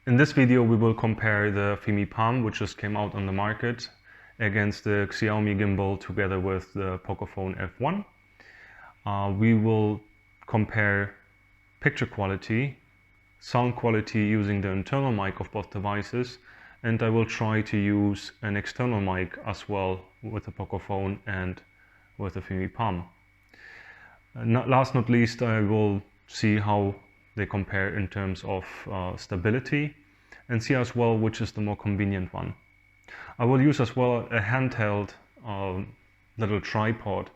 In this video we will compare the Fimi Palm, which just came out on the market, against the Xiaomi Gimbal together with the Pocophone F1. We will compare picture quality, sound quality using the internal mic of both devices, and I will try to use an external mic as well with the Pocophone and with the Fimi Palm. Last not least, I will see how they compare in terms of stability, and see as well which is the more convenient one. I will use as well a handheld little tripod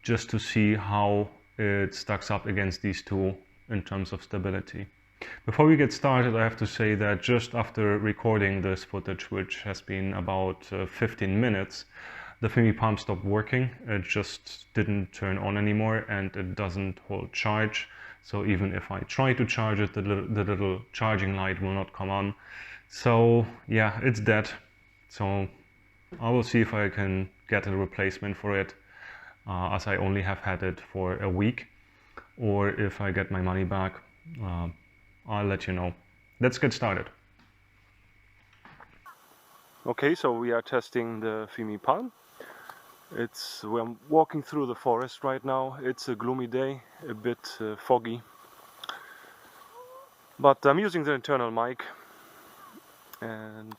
just to see how it stacks up against these two in terms of stability. Before we get started, I have to say that just after recording this footage, which has been about 15 minutes, the Fimi Palm stopped working. It just didn't turn on anymore and it doesn't hold charge. So even if I try to charge it, the little charging light will not come on. So yeah, it's dead. So I will see if I can get a replacement for it, as I only have had it for a week. Or if I get my money back, I'll let you know. Let's get started. Okay, so we are testing the Fimi Palm. We're walking through the forest right now. It's a gloomy day, a bit foggy. But I'm using the internal mic, and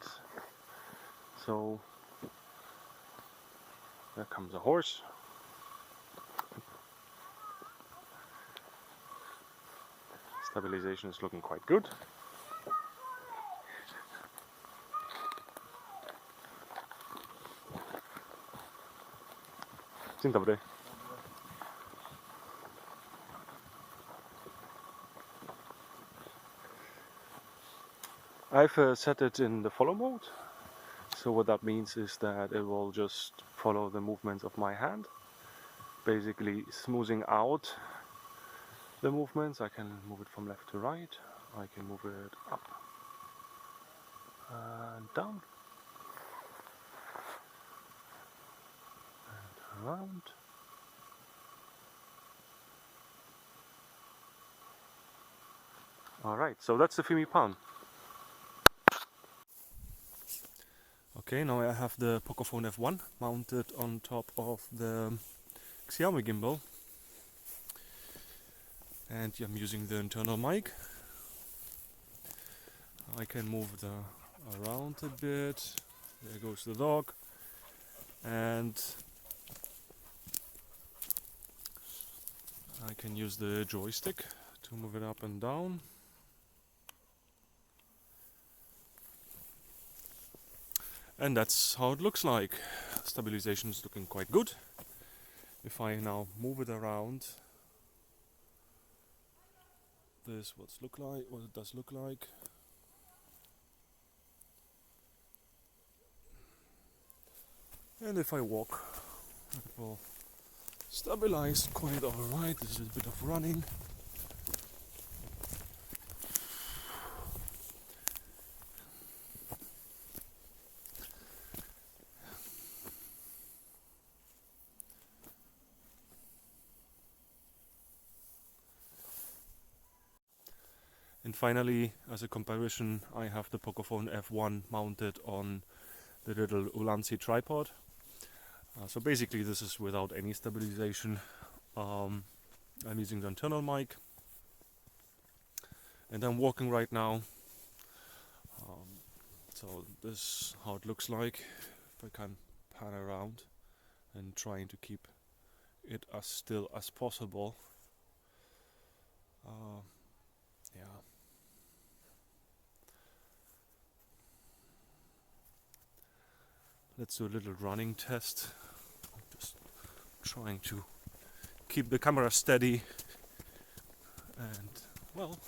so there comes a horse. Stabilization is looking quite good. Dzień dobry. I've set it in the follow mode. So what that means is that it will just follow the movements of my hand, basically smoothing out the movements. I can move it from left to right, I can move it up and down and around. Alright, so that's the Fimi Palm. Okay, now I have the Pocophone F1 mounted on top of the Xiaomi Gimbal, and I'm using the internal mic. I can move around a bit. There goes the dog, and I can use the joystick to move it up and down. And that's how it looks like. Stabilization is looking quite good. If I now move it around, this is what it does look like. And if I walk, it will stabilize quite alright. There's a bit of running. And finally, as a comparison, I have the Pocophone F1 mounted on the little Ulanzi tripod. So basically this is without any stabilization. I'm using the internal mic, and I'm walking right now. So this is how it looks like. If I can pan around and trying to keep it as still as possible. Yeah. Let's do a little running test. Just trying to keep the camera steady, and well,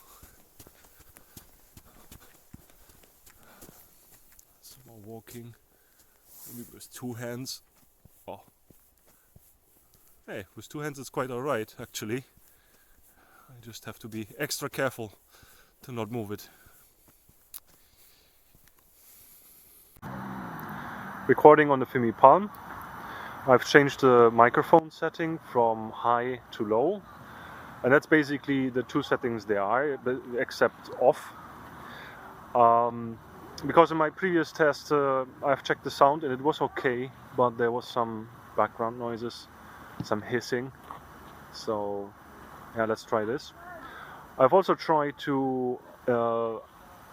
some more walking, maybe with two hands. Oh, hey, with two hands it's quite alright actually. I just have to be extra careful to not move it. Recording on the Fimi Palm. I've changed the microphone setting from high to low, and that's basically the two settings there are, except off. Because in my previous test I've checked the sound and it was okay, but there was some background noises, some hissing. So yeah, let's try this. I've also tried to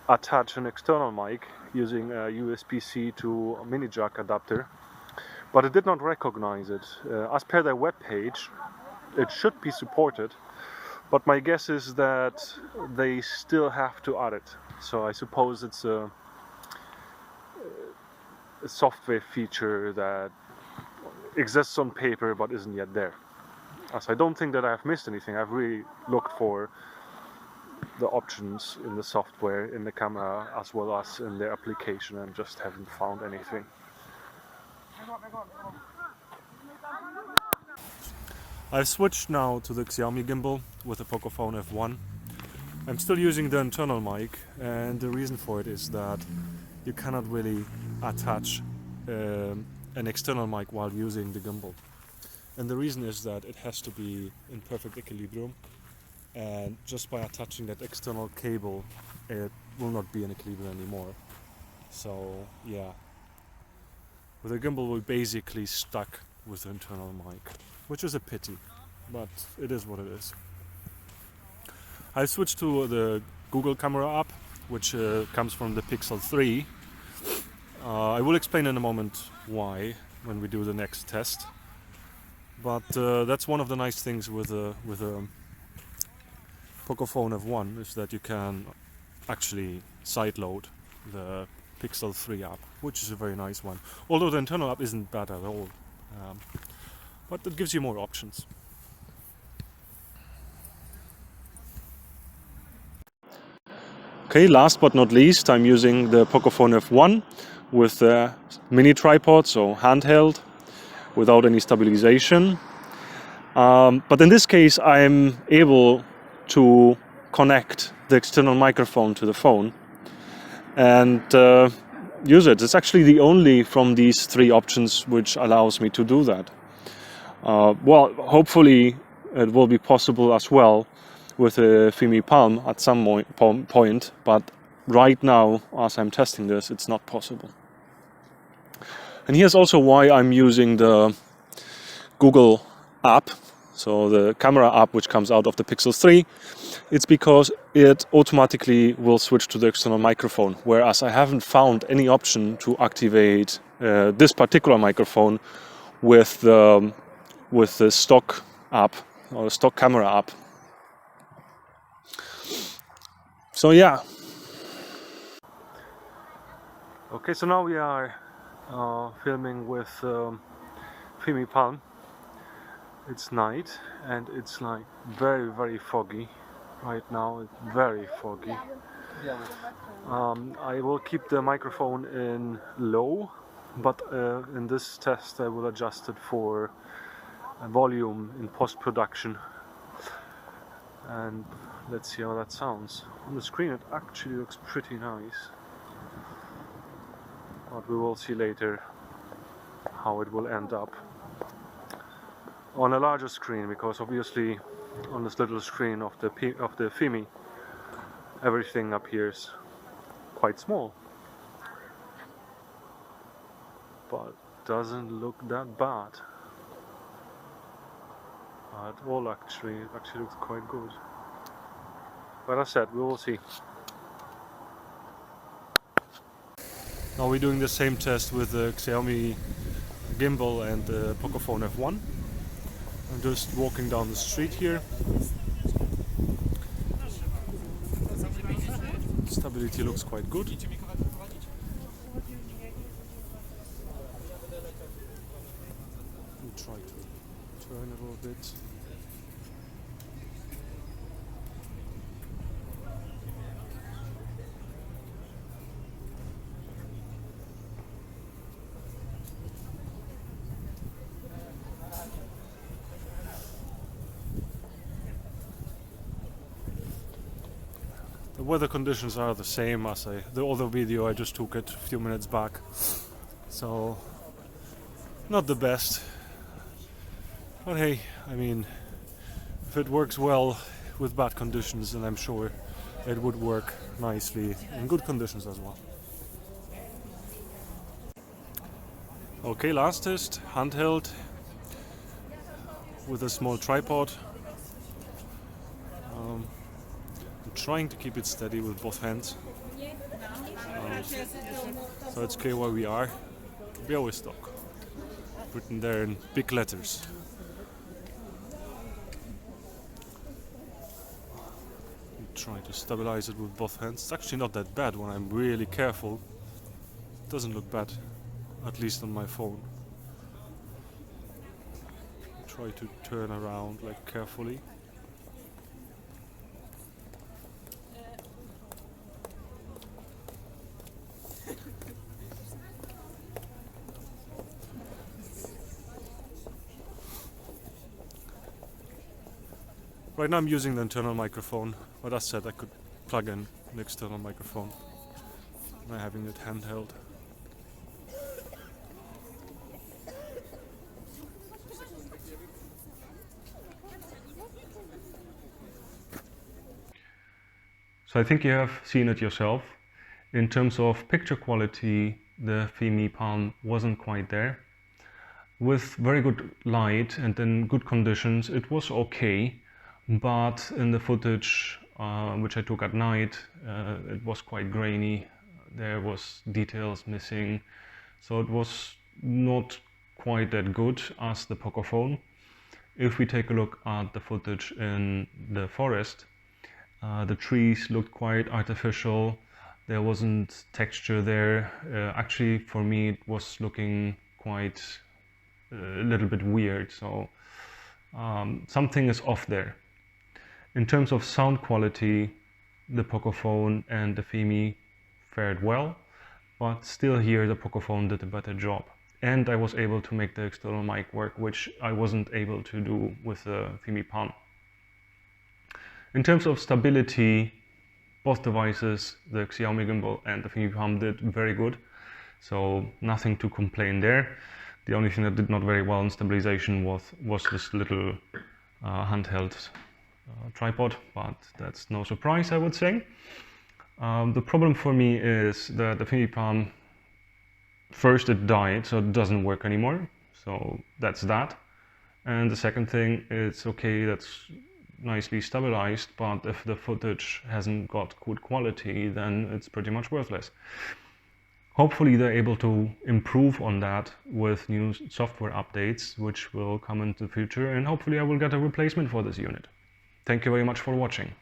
attach an external mic using a USB-C to a mini jack adapter, but it did not recognize it. As per their webpage, it should be supported, but my guess is that they still have to add it. So I suppose it's a software feature that exists on paper but isn't yet there. As I don't think that I've missed anything. I've really looked for the options in the software, in the camera, as well as in the application, and just haven't found anything. I've switched now to the Xiaomi Gimbal with the Pocophone F1. I'm still using the internal mic, and the reason for it is that you cannot really attach an external mic while using the gimbal. And the reason is that it has to be in perfect equilibrium, and just by attaching that external cable it will not be in equilibrium anymore. So yeah, with the gimbal we're basically stuck with the internal mic, which is a pity, but it is what it is. I switched to the Google camera app, which comes from the Pixel 3. I will explain in a moment why when we do the next test. But that's one of the nice things with a Pocophone F1 is that you can actually sideload the Pixel 3 app, which is a very nice one. Although the internal app isn't bad at all, but it gives you more options. Okay, last but not least, I'm using the Pocophone F1 with the mini tripod, so handheld, without any stabilization. But in this case, I'm able to connect the external microphone to the phone and use it. It's actually the only from these three options which allows me to do that. Well, hopefully it will be possible as well with a Fimi Palm at some point, but right now, as I'm testing this, it's not possible. And here's also why I'm using the Google app, so the camera app which comes out of the Pixel 3. It's because it automatically will switch to the external microphone, whereas I haven't found any option to activate this particular microphone with the stock app or the stock camera app. So yeah. Okay, so now we are filming with Fimi Palm. It's night and it's like very, very foggy right now. It's very foggy. I will keep the microphone in low, but in this test I will adjust it for volume in post-production. And let's see how that sounds. On the screen it actually looks pretty nice, but we will see later how it will end up on a larger screen, because obviously on this little screen of the Fimi everything appears quite small, but doesn't look that bad at all. Actually, it actually looks quite good, but as I said, we will see. Now we're doing the same test with the Xiaomi Gimbal and the Pocophone F1. I'm just walking down the street here. Stability looks quite good. Let me try to turn a little bit. The weather conditions are the same as the other video I just took it a few minutes back, so not the best, but hey, I mean, if it works well with bad conditions, then I'm sure it would work nicely in good conditions as well. Okay, last test, handheld with a small tripod. I'm trying to keep it steady with both hands. So it's okay where we are. Białystok, written there in big letters. Trying to stabilize it with both hands. It's actually not that bad when I'm really careful. It doesn't look bad, at least on my phone. Try to turn around like carefully. Right now I'm using the internal microphone, but as said I could plug in an external microphone by having it handheld. So I think you have seen it yourself. In terms of picture quality, the Fimi Palm wasn't quite there. With very good light and in good conditions, it was okay, but in the footage which I took at night, it was quite grainy. There was details missing, so it was not quite that good as the Pocophone. If we take a look at the footage in the forest, the trees looked quite artificial. There wasn't texture there. Actually, for me, it was looking quite a little bit weird. So something is off there. In terms of sound quality, the Pocophone and the Fimi fared well, but still here the Pocophone did a better job. And I was able to make the external mic work, which I wasn't able to do with the Fimi Palm. In terms of stability, both devices, the Xiaomi Gimbal and the Fimi Palm, did very good. So nothing to complain there. The only thing that did not very well in stabilization was this little handheld tripod, but that's no surprise, I would say. The problem for me is that the Fimi Palm, first it died, so it doesn't work anymore. So that's that. And the second thing, it's okay, that's nicely stabilized, but if the footage hasn't got good quality, then it's pretty much worthless. Hopefully they're able to improve on that with new software updates, which will come into the future, and hopefully I will get a replacement for this unit. Thank you very much for watching.